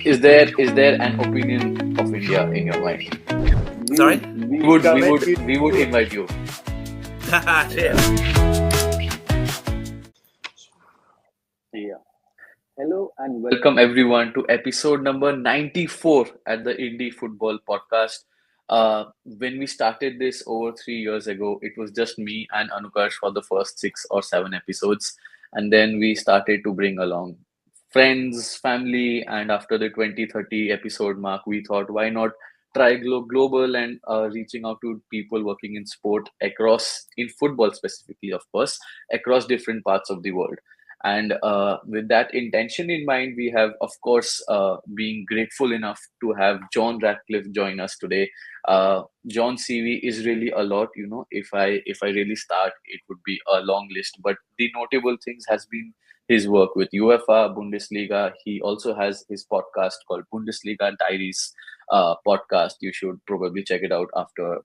Is there an opinion of India in your mind? Sorry? We would invite you. Cheers. Yeah. Hello and welcome everyone to episode number 94 at the Indie Football Podcast. When we started this over 3 years ago, it was just me and Anukarsh for the first 6 or 7 episodes. And then we started to bring along friends, family, and after the 20-30 episode mark, we thought, why not try global and reaching out to people working in sport across, in football specifically, of course, across different parts of the world. And with that intention in mind, we have, of course, being grateful enough to have Jon Radcliffe join us today. John's CV is really a lot. If I really start, it would be a long list. But the notable things has been his work with UEFA, Bundesliga. He also has his podcast called Bundesliga Diaries podcast. You should probably check it out after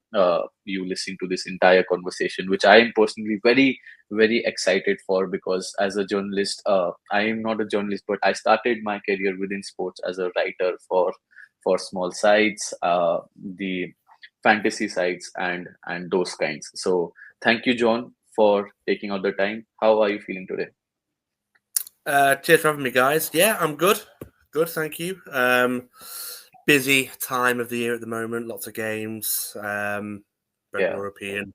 you listen to this entire conversation, which I am personally very excited for, because as a journalist, I am not a journalist, but I started my career within sports as a writer for small sites, the fantasy sites, and those kinds. So thank you, John, for taking out the time. How are you feeling today? Cheers for having me, guys. Yeah, I'm good. Good, thank you. Busy time of the year at the moment. Lots of games. European,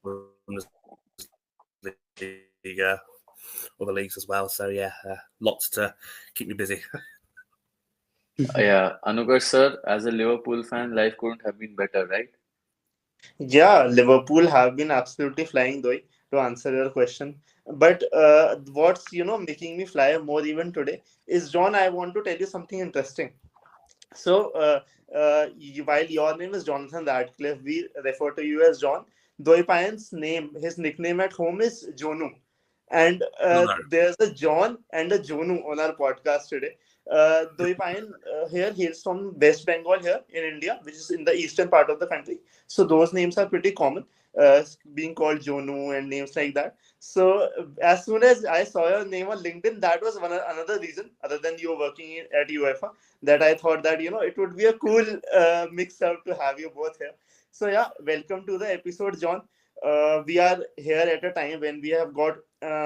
Bundesliga, other leagues as well. So yeah, lots to keep me busy. Yeah, Anukarsh sir, as a Liverpool fan, life couldn't have been better, right? Yeah, Liverpool have been absolutely flying though, to answer your question. But what's making me fly more even today is, John, I want to tell you something interesting. So while your name is Jonathan Radcliffe, we refer to you as John. Dwaipayan's name, his nickname at home is Jonu. And there's a John and a Jonu on our podcast today. Dwaipayan here hails from West Bengal here in India, which is in the eastern part of the country. So those names are pretty common, being called Jonu and names like that. So as soon as I saw your name on LinkedIn, that was another reason, other than you working at UEFA, that I thought that it would be a cool mix up to have you both here. So yeah, welcome to the episode, John. We are here at a time when we have got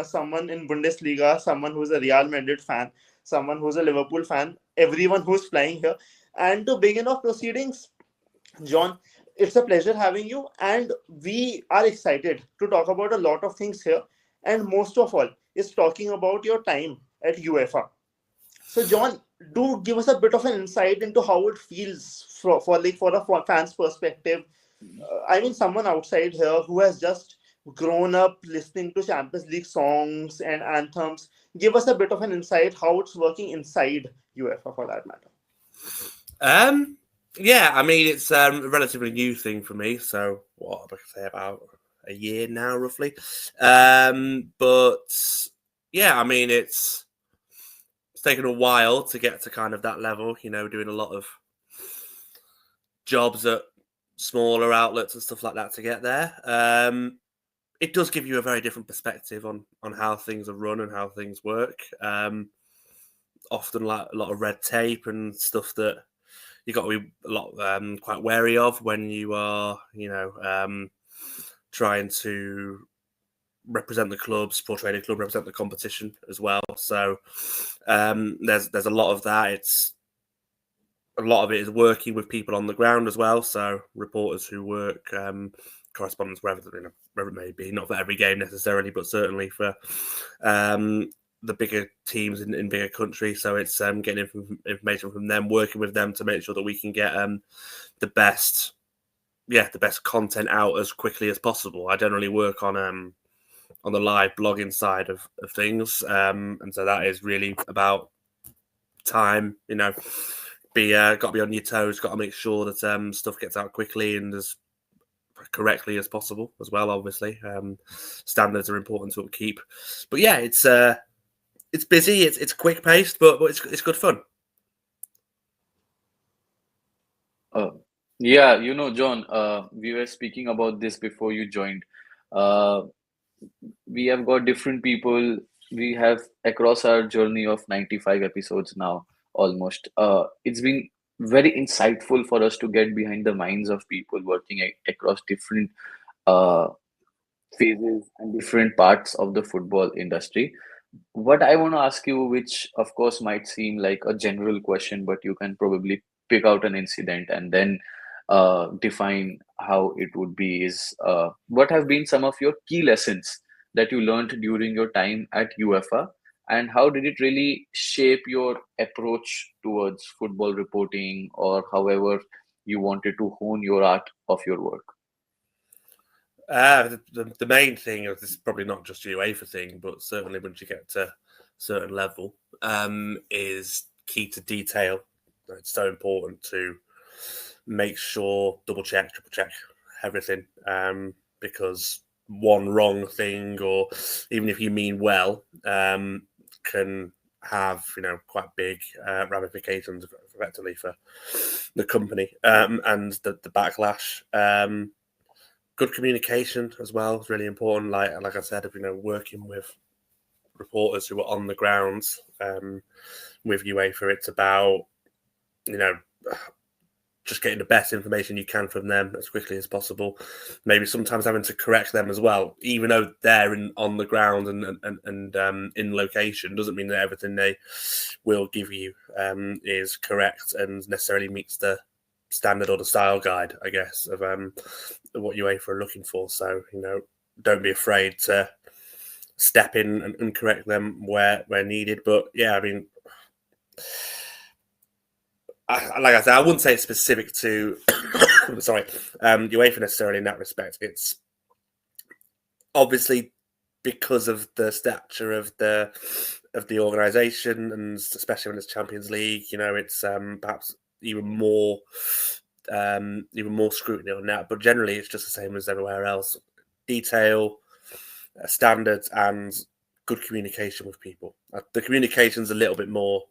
someone in Bundesliga, someone who's a Real Madrid fan, someone who's a Liverpool fan, everyone who's flying here. And to begin off proceedings, John, it's a pleasure having you, and we are excited to talk about a lot of things here. And most of all, is talking about your time at UEFA. So, John, do give us a bit of an insight into how it feels for a fan's perspective. I mean, someone outside here who has just grown up listening to Champions League songs and anthems. Give us a bit of an insight how it's working inside UEFA, for that matter. Yeah, I mean, it's a relatively new thing for me. So what I say, about a year now, roughly. But yeah, I mean, it's taken a while to get to kind of that level. Doing a lot of jobs at smaller outlets and stuff like that to get there. It does give you a very different perspective on how things are run and how things work. Often like a lot of red tape and stuff that you got to be a lot quite wary of when you are, trying to represent the clubs, portray the club, represent the competition as well. So there's a lot of that. A lot of it is working with people on the ground as well. So reporters who work, correspondents, wherever it may be, not for every game necessarily, but certainly for the bigger teams in bigger countries. So it's getting information from them, working with them to make sure that we can get the best content out as quickly as possible. I generally work on the live blogging side of things, and so that is really about time. Got to be on your toes. Got to make sure that stuff gets out quickly and as correctly as possible as well. Obviously, standards are important to upkeep. But yeah, it's busy. It's quick paced, but it's good fun. Yeah, John, we were speaking about this before you joined. We have got different people. We have across our journey of 95 episodes now almost. It's been very insightful for us to get behind the minds of people working across different uh, phases and different parts of the football industry. What I want to ask you, which of course might seem like a general question, but you can probably pick out an incident and then define how it would be, is what have been some of your key lessons that you learned during your time at UEFA, and how did it really shape your approach towards football reporting, or however you wanted to hone your art of your work? The main thing of this is probably not just a UEFA thing, but certainly once you get to a certain level, is key to detail. It's so important to make sure, double check, triple check everything, because one wrong thing, or even if you mean well, can have quite big ramifications effectively for the company, and the backlash. Good communication as well is really important. Like I said, working with reporters who are on the ground with UEFA, it's about just getting the best information you can from them as quickly as possible. Maybe sometimes having to correct them as well, even though they're on the ground and in location, doesn't mean that everything they will give you is correct and necessarily meets the standard or the style guide, I guess, of what UEFA are looking for. So don't be afraid to step in and correct them where needed. But yeah, like I said, I wouldn't say it's specific to UEFA necessarily in that respect. It's obviously because of the stature of the organisation, and especially when it's Champions League, it's perhaps even more scrutiny on that. But generally, it's just the same as everywhere else: detail, standards, and good communication with people. The communication's a little bit more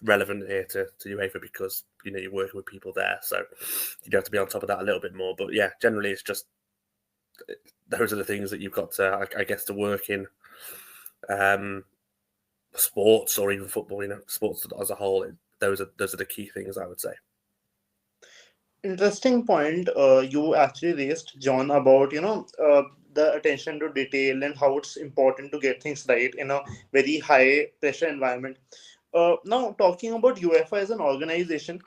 relevant here to UEFA because you're working with people there, so you have to be on top of that a little bit more. But yeah, generally it's just those are the things that you've got to, I guess, to work in sports or even football. Sports as a whole. Those are the key things, I would say. Interesting point you actually raised, John, about the attention to detail and how it's important to get things right in a very high pressure environment. Now, talking about UEFA as an organization,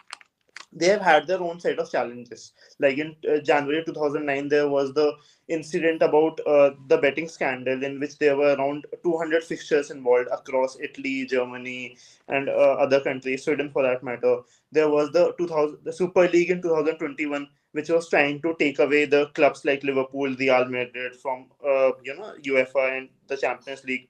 they have had their own set of challenges. Like in January 2009, there was the incident about the betting scandal, in which there were around 200 fixtures involved across Italy, Germany, and other countries, Sweden for that matter. There was the Super League in 2021, which was trying to take away the clubs like Liverpool, Real Madrid from UEFA and the Champions League.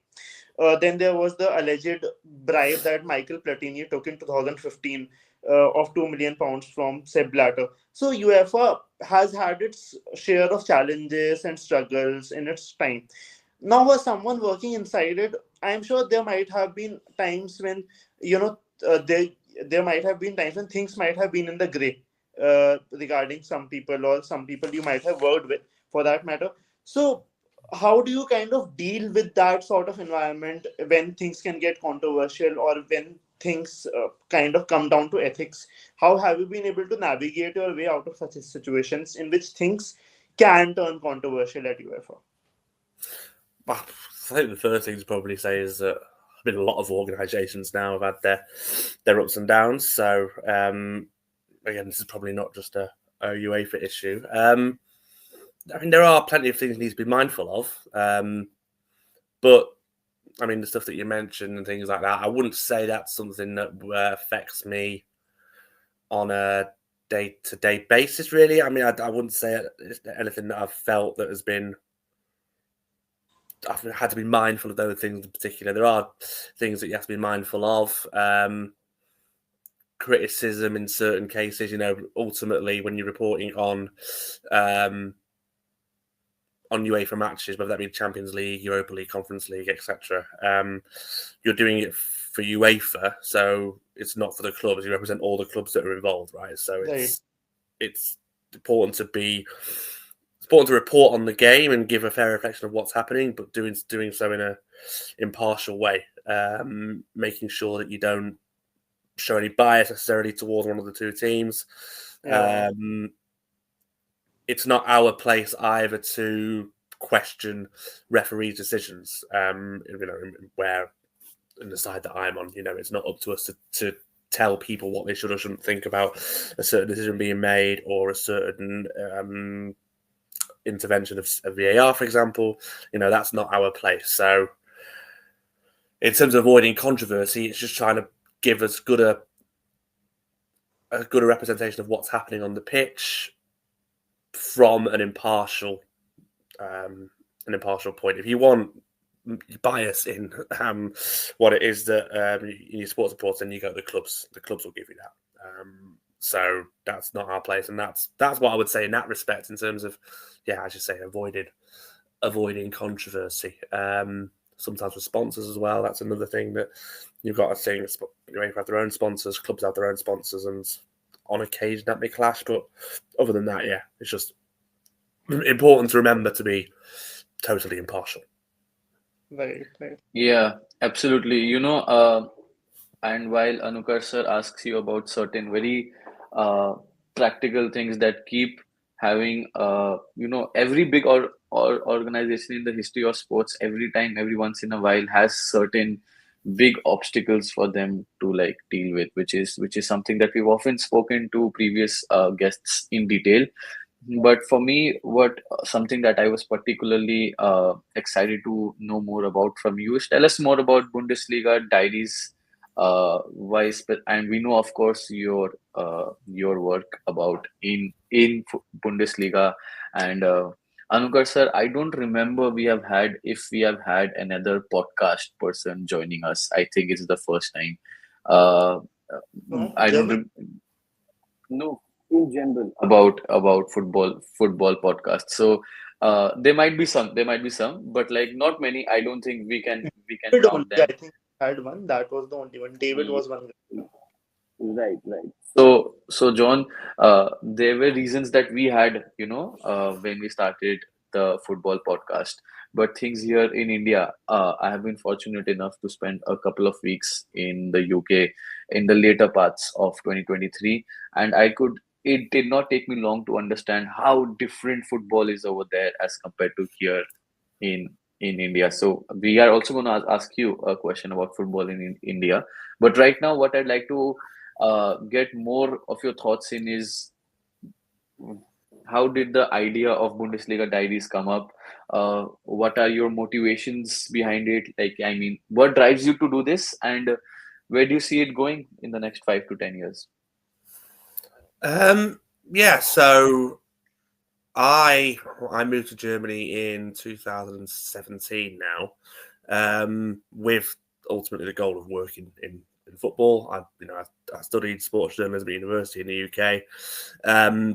Then there was the alleged bribe that Michael Platini took in 2015 of £2 million from Sepp Blatter. So UEFA has had its share of challenges and struggles in its time. Now, as someone working inside it, I'm sure there might have been times when there might have been times when things might have been in the grey regarding some people, or some people you might have worked with, for that matter. So how do you kind of deal with that sort of environment when things can get controversial, or when things kind of come down to ethics? How have you been able to navigate your way out of such situations in which things can turn controversial at UEFA? I think the first thing to probably say is that a lot of organisations now have had their ups and downs. So again, this is probably not just a UEFA issue. There are plenty of things you need to be mindful of. But the stuff that you mentioned and things like that, I wouldn't say that's something that affects me on a day-to-day basis, really. I wouldn't say anything that I've felt that has been... I've had to be mindful of those things in particular. There are things that you have to be mindful of. Criticism in certain cases, ultimately when you're reporting on UEFA matches, whether that be Champions League, Europa League, Conference League, etc. You're doing it for UEFA, so it's not for the clubs. You represent all the clubs that are involved, right? So it's important to report on the game and give a fair reflection of what's happening, but doing so in a impartial way, making sure that you don't show any bias necessarily towards one of the two teams. Yeah. It's not our place either to question referees' decisions. Where in the side that I'm on, it's not up to us to tell people what they should or shouldn't think about a certain decision being made or a certain intervention of VAR, for example. That's not our place. So in terms of avoiding controversy, it's just trying to give us a good representation of what's happening on the pitch from an impartial point. If you want bias in what it is that you support supports, then you go to the clubs. The clubs will give you that. So that's not our place, and that's what I would say in that respect. In terms of, I should say, avoiding controversy. Sometimes with sponsors as well. That's another thing that you've got to think. You have their own sponsors, clubs have their own sponsors, and on occasion that may clash. But other than that, it's just important to remember to be totally impartial. Right. Yeah, absolutely. And while Anukarsh sir asks you about certain very practical things that keep having, every big or organization in the history of sports, every once in a while has certain big obstacles for them to like deal with, which is something that we've often spoken to previous guests in detail. But for me, what something that I was particularly excited to know more about from you is tell us more about Bundesliga Diaries, and we know, of course, your work about in Bundesliga and Anukar sir. I don't remember if we have had another podcast person joining us. I think it's the first time. Uh, No, I don't. German. No, in general about football podcasts. So there might be some, but like not many. I don't think we can David only, count I them. think, had one. That was the only one. David Ye- was one guy. Right. So John, there were reasons that we had, when we started the football podcast. But things here in India, I have been fortunate enough to spend a couple of weeks in the UK in the later parts of 2023, and it did not take me long to understand how different football is over there as compared to here in in India. So we are also going to ask you a question about football in India. But right now, what I'd like to get more of your thoughts in is how did the idea of Bundesliga Diaries come up? What are your motivations behind it? Like, I mean, what drives you to do this, and where do you see it going in the next 5 to 10 years? So I moved to Germany in 2017 now, with ultimately the goal of working in football. I studied sports journalism at university in the UK,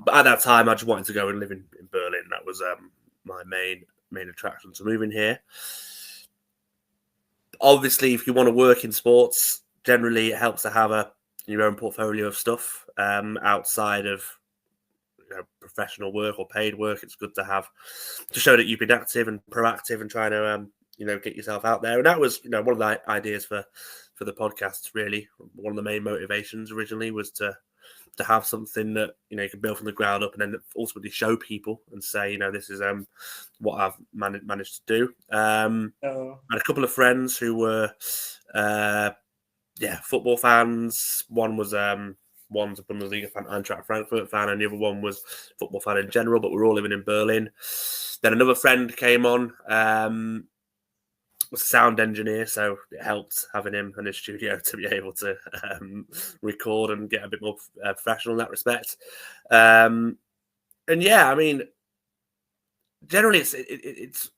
but at that time I just wanted to go and live in Berlin. That was my main attraction to moving here. Obviously, if you want to work in sports, generally it helps to have your own portfolio of stuff outside of professional work or paid work. It's good to show that you've been active and proactive and trying to get yourself out there. And that was one of the ideas for the podcast. Really, one of the main motivations originally was to have something that you can build from the ground up and then ultimately show people and say this is what I've managed to do. I had a couple of friends who were football fans. One's a Bundesliga fan, Eintracht Frankfurt fan, and the other one was football fan in general, but we're all living in Berlin. Then another friend came on, was a sound engineer, so it helped having him in his studio to be able to record and get a bit more professional in that respect. And I mean, generally it's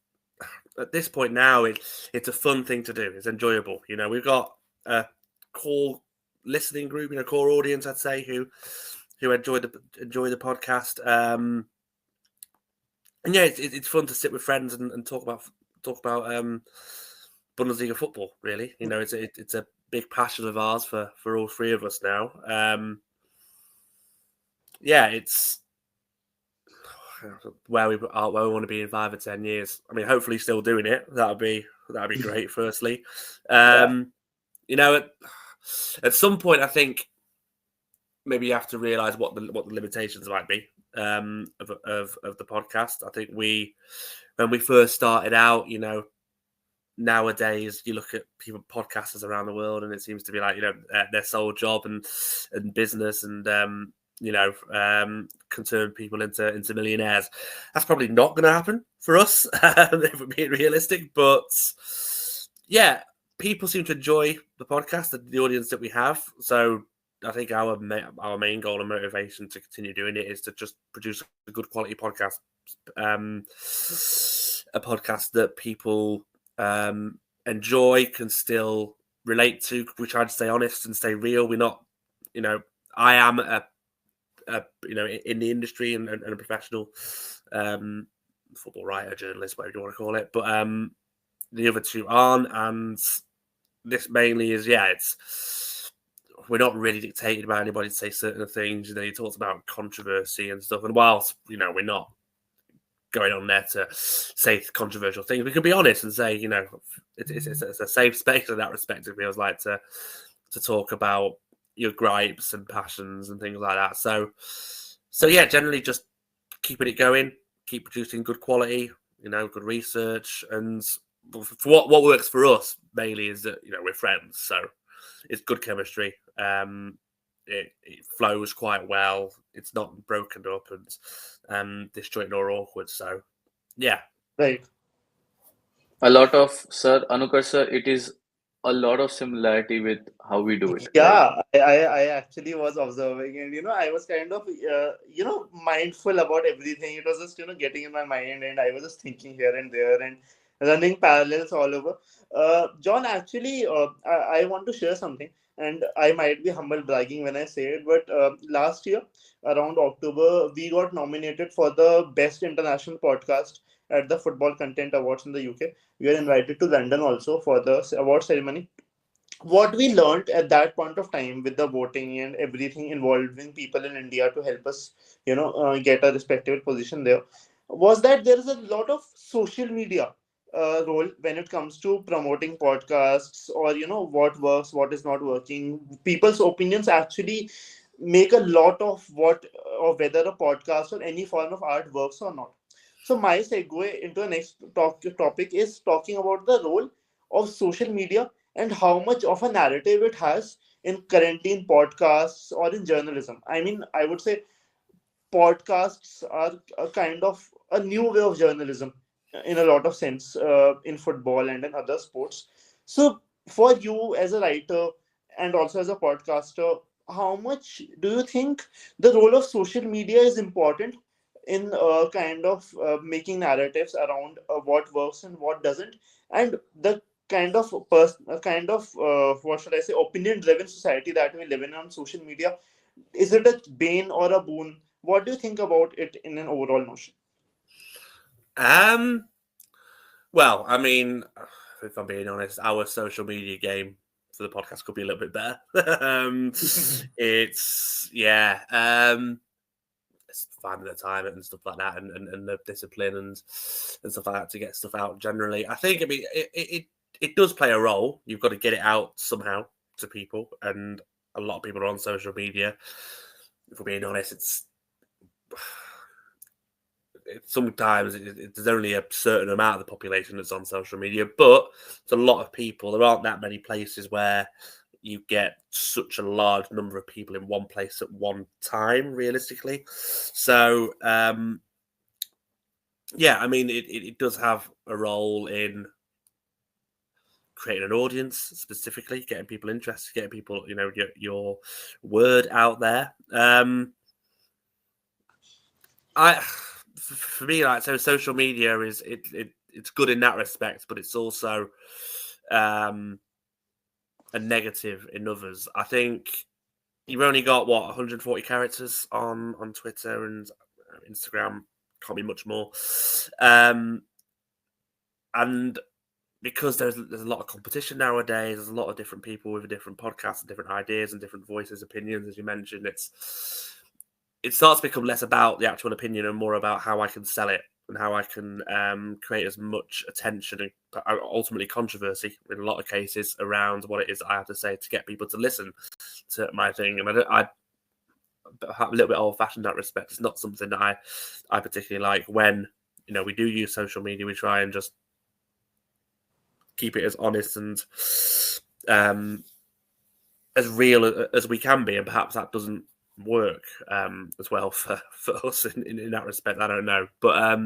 at this point now, it's a fun thing to do. It's enjoyable. We've got a core listening group, core audience, I'd say, who enjoy the podcast. And it's fun to sit with friends and talk about Bundesliga football. Really, it's a big passion of ours for all three of us now. It's where we want to be in 5 or 10 years. I mean, hopefully still doing it. That'd be great. Firstly, at some point, I think maybe you have to realize what the limitations might be of the podcast. I think when we first started out, nowadays you look at people podcasters around the world, and it seems to be like their sole job and business and can turn people into millionaires. That's probably not going to happen for us if we're being realistic. But yeah, people seem to enjoy the podcast, the audience that we have. So I think our main goal and motivation to continue doing it is to just produce a good quality podcast, a podcast that people enjoy, can still relate to. We try to stay honest and stay real. We're not, I am a in the industry and a professional football writer, journalist, whatever you want to call it. But the other two aren't, and this mainly is we're not really dictated by anybody to say certain things. You talked about controversy and stuff, and whilst we're not going on there to say controversial things, we can be honest and say it's a safe space in that respect. It feels like to talk about your gripes and passions and things like that. So yeah, generally just keeping it going, keep producing good quality, good research, and for what works for us mainly is that we're friends, so it's good chemistry. It flows quite well. It's not broken up and disjointed or awkward. So yeah, Right. A lot of, sir, Anukarsh sir, it is a lot of similarity with how we do it, right? Yeah, I actually was observing, and I was kind of mindful about everything. It was just getting in my mind, and I was just thinking here and there and running parallels all over. John, actually, I want to share something, and I might be humble bragging when I say it, but last year around October, we got nominated for the best international podcast at the Football Content Awards in the UK. We were invited to London also for the award ceremony. What we learned at that point of time with the voting and everything involving people in India to help us, get a respectable position there, was that there is a lot of social media role when it comes to promoting podcasts, or what works, what is not working. People's opinions actually make a lot of what or whether a podcast or any form of art works or not. So my segue into the next topic is talking about the role of social media and how much of a narrative it has in currently in podcasts or in journalism. I mean, I would say podcasts are a kind of a new way of journalism in a lot of sense in football and in other sports. So, for you as a writer and also as a podcaster, how much do you think the role of social media is important in kind of making narratives around what works and what doesn't, and the kind of what should I say, opinion driven society that we live in on social media? Is it a bane or a boon? What do you think about it in an overall notion? well, I mean, if I'm being honest, our social media game for the podcast could be a little bit better. It's it's finding the time and stuff like that, and the discipline and stuff like that to get stuff out. Generally, I think it does play a role. You've got to get it out somehow to people, and a lot of people are on social media. If we're being honest, sometimes there's only a certain amount of the population that's on social media, but it's a lot of people. There aren't that many places where you get such a large number of people in one place at one time, realistically. So, yeah, I mean, it does have a role in creating an audience, specifically getting people interested, getting people, your word out there. For me, like, so social media it's good in that respect, but it's also a negative in others. I think you've only got 140 characters on Twitter and Instagram. Can't be much more. And because there's a lot of competition nowadays, there's a lot of different people with different podcasts and different ideas and different voices, opinions, as you mentioned. It starts to become less about the actual opinion and more about how I can sell it and how I can create as much attention and ultimately controversy in a lot of cases around what it is I have to say to get people to listen to my thing. And I'm a little bit old-fashioned in that respect. It's not something that I particularly like. When we do use social media, we try and just keep it as honest and as real as we can be, and perhaps that doesn't work as well for us in that respect. I don't know, but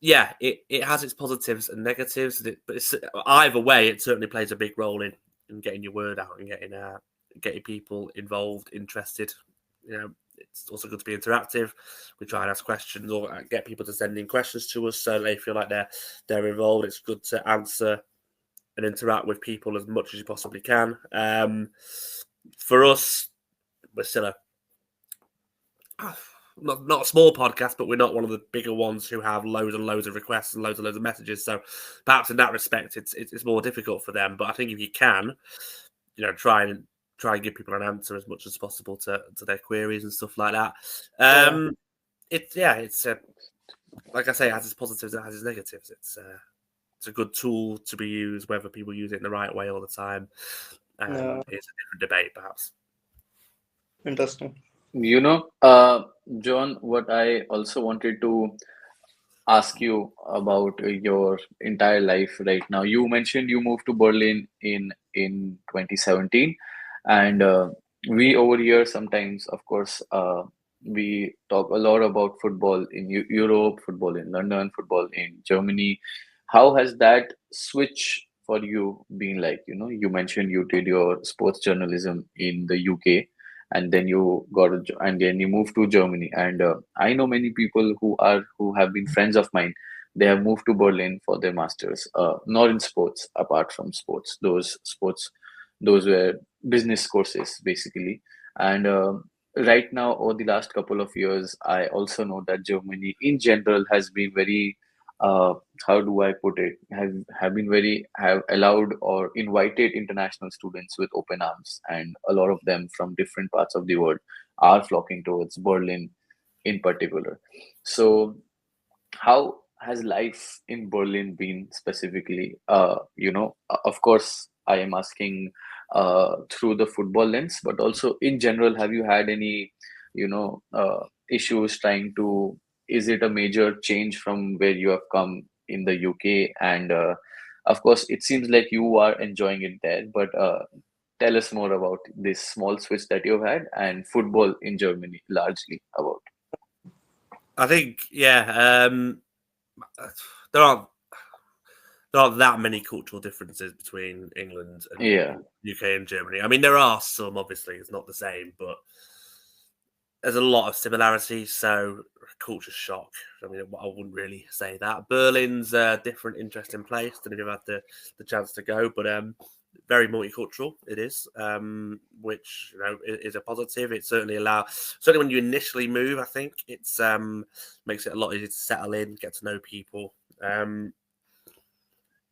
yeah, it has its positives and negatives. But either way, it certainly plays a big role in getting your word out and getting people involved, interested. It's also good to be interactive. We try and ask questions or get people to send in questions to us so they feel like they're involved. It's good to answer and interact with people as much as you possibly can. For us, we're still not a small podcast, but we're not one of the bigger ones who have loads and loads of requests and loads of messages. So perhaps in that respect, it's more difficult for them. But I think if you can, try and give people an answer as much as possible to their queries and stuff like that. It's like I say, it has its positives, it has its negatives. It's a good tool to be used. Whether people use it in the right way all the time is a different debate, perhaps. Interesting. John, what I also wanted to ask you about your entire life right now. You mentioned you moved to Berlin in 2017, and we over here sometimes, of course, we talk a lot about football in Europe, football in London, football in Germany. How has that switch for you been like? You mentioned you did your sports journalism in the UK, and then you and then you moved to Germany. And I know many people who have been friends of mine. They have moved to Berlin for their masters, not in sports, apart from sports. Those were business courses basically. And right now, over the last couple of years, I also know that Germany in general has been very uh, how do I put it, have allowed or invited international students with open arms, and a lot of them from different parts of the world are flocking towards Berlin in particular. So how has life in Berlin been specifically? Of course, I am asking through the football lens, but also in general, have you had any, issues trying to? Is it a major change from where you have come in the UK? And of course, it seems like you are enjoying it there, but tell us more about this small switch that you've had and football in Germany largely about. I think, there aren't that many cultural differences between England and Yeah. UK and Germany. I mean, there are some, obviously, it's not the same, but there's a lot of similarities. So, culture shock. I mean, I wouldn't really say that. Berlin's a different, interesting place. Don't know if you've had the chance to go, but very multicultural it is, which is a positive. It certainly when you initially move, I think it's makes it a lot easier to settle in, get to know people.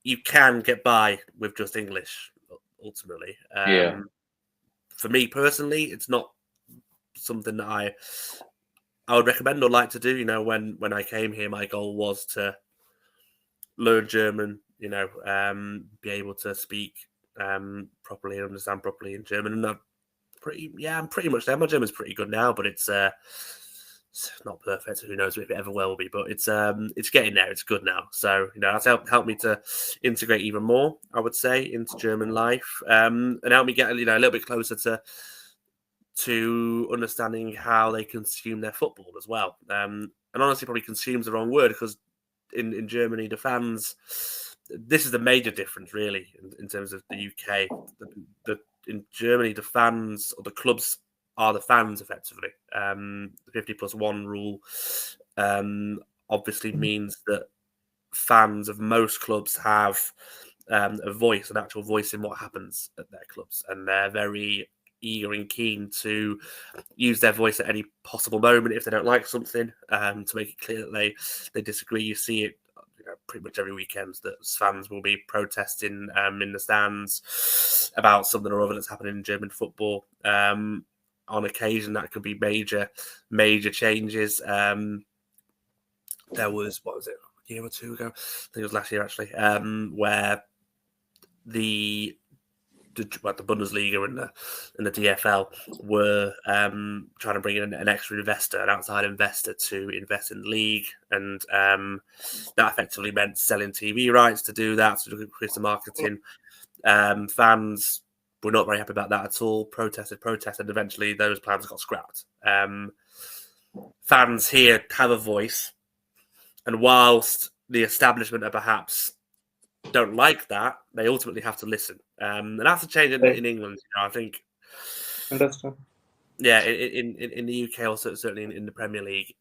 You can get by with just English ultimately. Yeah. For me personally, it's not something that I would recommend or like to do. When I came here, my goal was to learn German, be able to speak properly and understand properly in German. And I'm pretty much there. My German's pretty good now, but it's not perfect. Who knows if it ever will be? But it's getting there. It's good now. So that's helped me to integrate even more, I would say, into German life, and help me get a little bit closer to understanding how they consume their football as well. And honestly, probably consume's the wrong word, because in Germany, the fans, this is the major difference really in terms of the UK. In Germany, the fans or the clubs are the fans effectively. The 50+1 rule obviously means that fans of most clubs have an actual voice in what happens at their clubs, and they're very eager and keen to use their voice at any possible moment if they don't like something, to make it clear that they disagree. You see it pretty much every weekend that fans will be protesting in the stands about something or other that's happening in German football. On occasion, that could be major changes. there was, what was it, a year or two ago? I think it was last year actually, where the Bundesliga and the DFL were trying to bring in an extra investor, an outside investor, to invest in the league, and that effectively meant selling TV rights to do that, to increase the marketing. Fans were not very happy about that at all. Protested, and eventually those plans got scrapped. Fans here have a voice, and whilst the establishment are perhaps don't like that, they ultimately have to listen. And that's a change in England. I think. Understand. Yeah, in the UK, also certainly in the Premier League,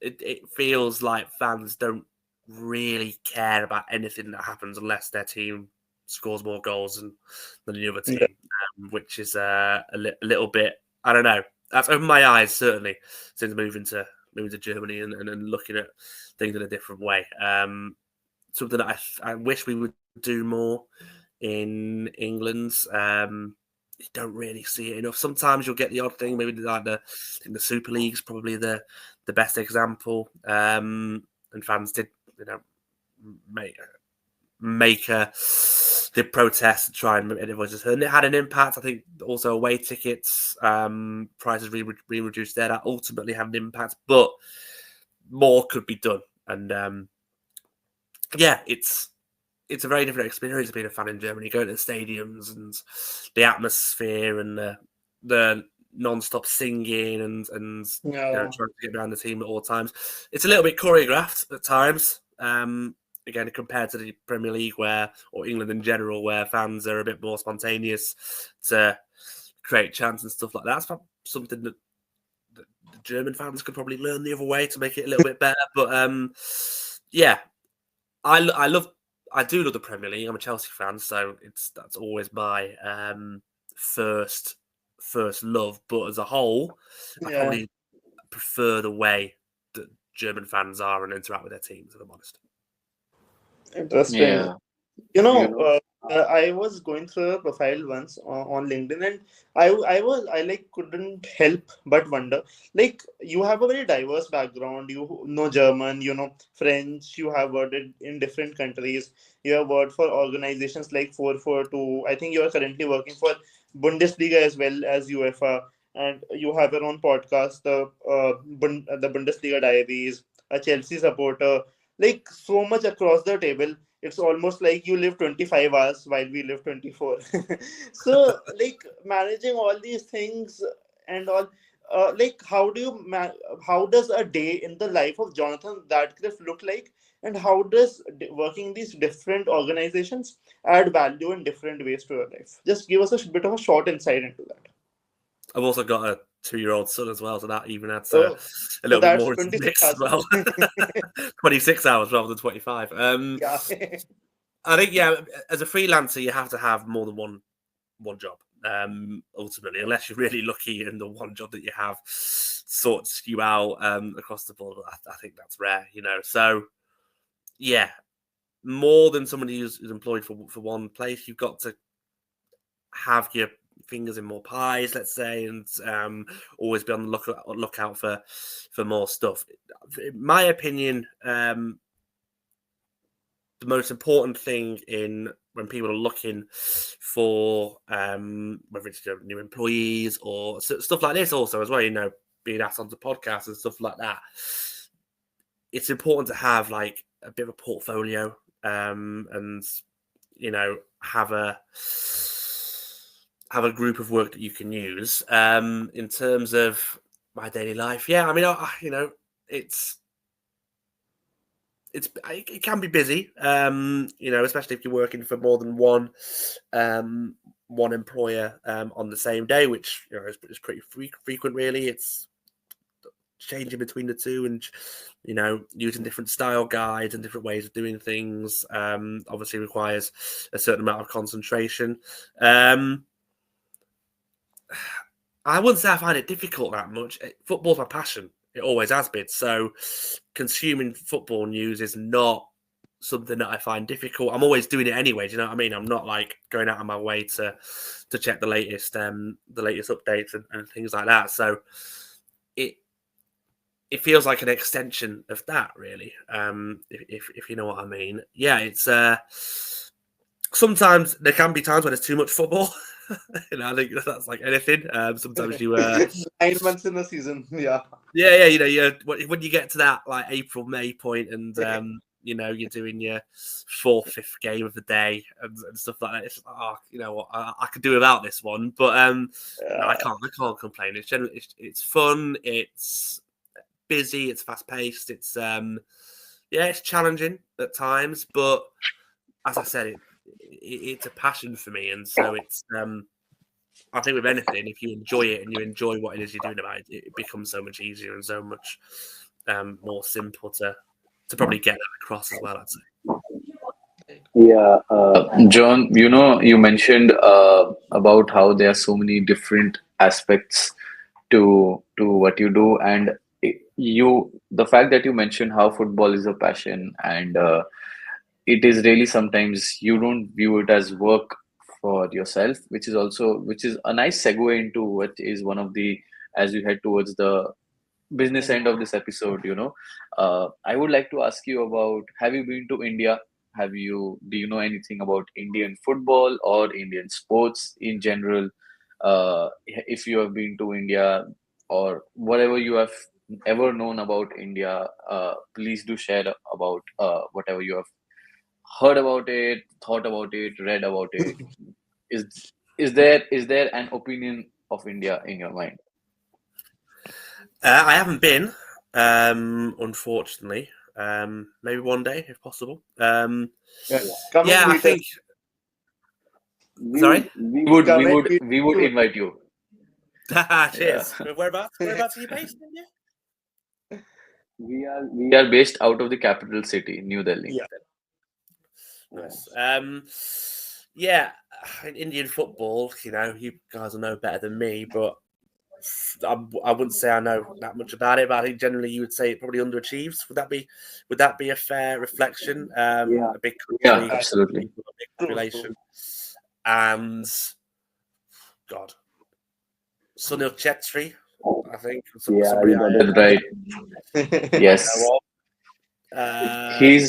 it feels like fans don't really care about anything that happens unless their team scores more goals than the other team, which is a little bit. I don't know. That's opened my eyes certainly since moving to Germany and looking at things in a different way. Something that I wish we would do more in England. You don't really see it enough. Sometimes you'll get the odd thing, maybe like the Super League's probably the best example. And fans did, make the protest and try and make their voices heard. And it had an impact. I think also away tickets, prices being reduced there, that ultimately had an impact. But more could be done. And it's a very different experience being a fan in Germany, going to the stadiums and the atmosphere and the non-stop singing and trying to get behind the team at all times. It's a little bit choreographed at times. Again, compared to the Premier League or England in general, where fans are a bit more spontaneous to create chants and stuff like that. That's something that the German fans could probably learn the other way to make it a little bit better. But I do love the Premier League. I'm a Chelsea fan, so that's always my first love. But as a whole, I probably prefer the way that German fans are and interact with their teams, if I'm honest. Interesting. Yeah. I was going through your profile once on LinkedIn, and I couldn't help but wonder, you have a very diverse background. You know German, you know French. You have worked in different countries. You have worked for organizations like 442. I think you are currently working for Bundesliga as well as UEFA, and you have your own podcast, the Bundesliga Diaries. A Chelsea supporter, so much across the table. It's almost like you live 25 hours while we live 24. So managing all these things and all, how does a day in the life of Jonathan Radcliffe look like, and how does working in these different organizations add value in different ways to your life? Just give us a bit of a short insight into that. I've also got a 2-year-old son as well, so that even adds Oh, a little bit that's more into the 26 mix as hours. well. 26 hours rather than 25. Yeah. I think, as a freelancer, you have to have more than one job, ultimately, unless you're really lucky and the one job that you have sorts you out across the board. I think that's rare, So, more than somebody who's employed for one place, you've got to have your fingers in more pies, let's say, and always be on the lookout for more stuff. In my opinion, the most important thing when people are looking for whether it's new employees or stuff like this also as well, being asked onto podcasts and stuff like that, it's important to have a bit of a portfolio and have a group of work that you can use. In terms of my daily life, it can be busy, especially if you're working for more than one employer on the same day, which is pretty frequent. Really, it's changing between the two and using different style guides and different ways of doing things. Obviously, requires a certain amount of concentration. I wouldn't say I find it difficult that much. Football's my passion. It always has been. So consuming football news is not something that I find difficult. I'm always doing it anyway. Do you know what I mean? I'm not going out of my way to check the latest updates and things like that. So it feels like an extension of that, really. If you know what I mean. Yeah, it's sometimes there can be times when it's too much football. I think that's like anything. Sometimes you 9 months in a season. Yeah. Yeah, when you get to that like April, May point, and you're doing your fourth, fifth game of the day and stuff like that. It's just, you know what, I could do without this one, but no, I can't complain. It's generally it's fun, it's busy, it's fast paced, it's it's challenging at times, but as I said, it's a passion for me, and so it's I think with anything, if you enjoy it and you enjoy what it is you're doing about it, it becomes so much easier and so much more simple to probably get that across as well, I'd say. Yeah, John, you mentioned about how there are so many different aspects to what you do, and the fact that you mentioned how football is a passion, and it is really sometimes you don't view it as work for yourself, which is a nice segue into what is one of the, as we head towards the business end of this episode, I would like to ask you about, have you been to India? Do you know anything about Indian football or Indian sports in general? If you have been to India or whatever you have ever known about India, please do share about whatever you have heard about it, thought about it, read about it. Is is there an opinion of India in your mind? I haven't been, unfortunately. Maybe one day, if possible. Yeah. Come and I meet us. think. Sorry. Come and meet We would you. invite you. Yeah. Cheers. Whereabouts are you based in India? We are based out of the capital city, New Delhi. Yeah. Nice. In Indian football, you guys will know better than me, but I wouldn't say I know that much about it. But I think generally you would say it probably underachieves. Would that be a fair reflection? A big Yeah, country, absolutely. people, a big True. population, and God, Sunil Chetri, I think. Yeah, Somebody you got I it right. Yes. know of.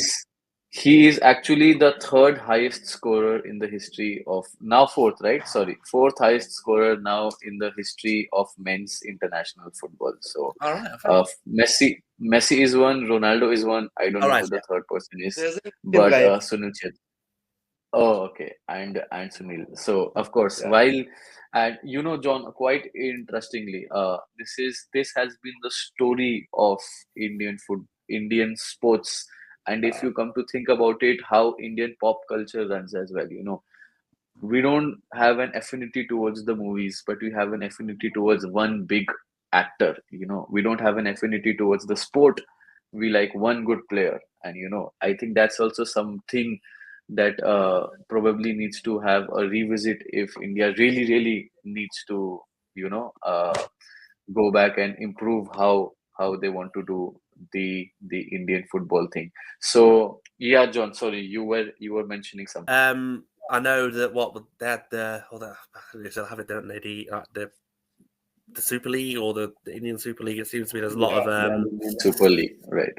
He is actually the third highest scorer in the history of, now fourth, right? Sorry, fourth highest scorer now in the history of men's international football. So, All right, fair enough. Messi is one, Ronaldo is one. I don't All know right, who the third person is, There's an Indian but guy. Sunil Chetri. Oh, okay, and Sunil. So of course, Yeah. and John, quite interestingly, this has been the story of Indian sports, and if you come to think about it, how Indian pop culture runs as well. We don't have an affinity towards the movies, but we have an affinity towards one big actor. We don't have an affinity towards the sport. We like one good player, and I think that's also something that probably needs to have a revisit if India really, really needs to, go back and improve how they want to do the Indian football thing. So yeah, John, sorry, you were mentioning something. I know that they had they still have it, don't they? The Super League or the Indian Super League. It seems to me there's a lot of The Indian Super League, right?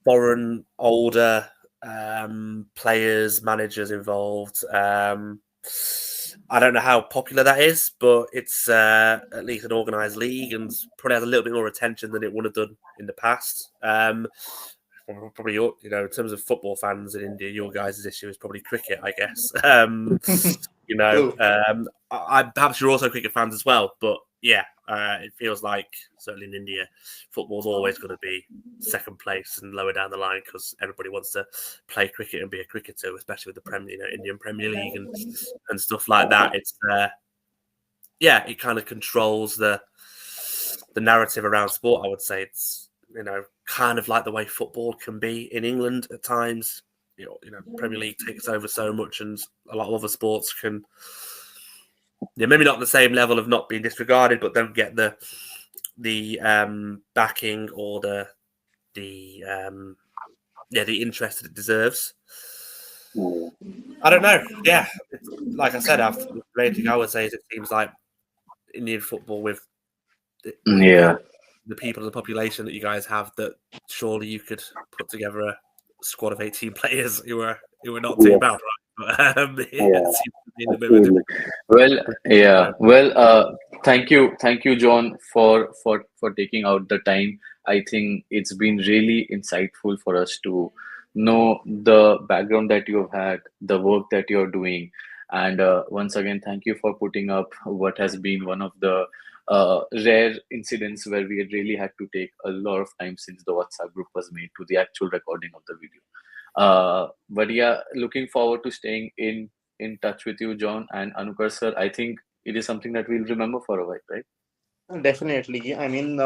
foreign older players, managers involved. I don't know how popular that is, but it's at least an organised league and probably has a little bit more attention than it would have done in the past. Probably, in terms of football fans in India, your guys' issue is probably cricket, I guess. True. Perhaps you're also cricket fans as well, but yeah, it feels like certainly in India, football's always going to be second place and lower down the line because everybody wants to play cricket and be a cricketer, especially with the Indian Premier League and stuff like that. It's it kind of controls the narrative around sport. I would say it's kind of like the way football can be in England at times. Premier League takes over so much, and a lot of other sports can, maybe not the same level of not being disregarded, but don't get the backing or the interest that it deserves. I don't know. Yeah, like I said, the main thing I would say is it seems like Indian football with Yeah. the people, the population that you guys have, that surely you could put together a squad of 18 players who are not too bad, right? But it Yeah, seems to be a bit of a absolutely. Well, yeah. difficult. Well, thank you, John, for taking out the time. I think it's been really insightful for us to know the background that you have had, the work that you're doing, and once again, thank you for putting up what has been one of the rare incidents where we had really had to take a lot of time since the WhatsApp group was made to the actual recording of the video. But yeah, looking forward to staying in touch with you, John and Anukar sir. I think it is something that we'll remember for a while, right? Definitely. I mean,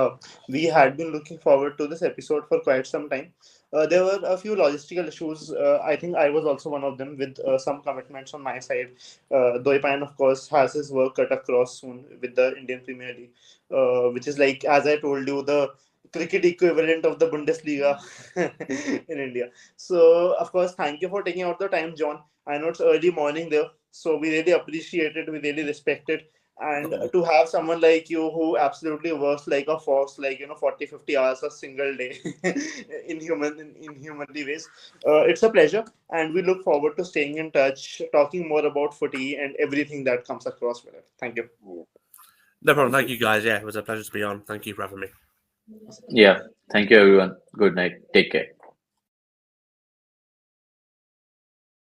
we had been looking forward to this episode for quite some time. There were a few logistical issues. I think I was also one of them with some commitments on my side. Dwaipayan, of course, has his work cut across soon with the Indian Premier League, which is like, as I told you, the cricket equivalent of the Bundesliga in India. So, of course, thank you for taking out the time, John. I know it's early morning there, so we really appreciate it. We really respect it, and to have someone like you who absolutely works like a fox, like 40-50 hours a single day in humanly ways, it's a pleasure, and we look forward to staying in touch, talking more about footy and everything that comes across with it. Thank you. No problem. Thank you, guys. Yeah, it was a pleasure to be on. Thank you for having me. Yeah. Thank you, everyone. Good night. Take care.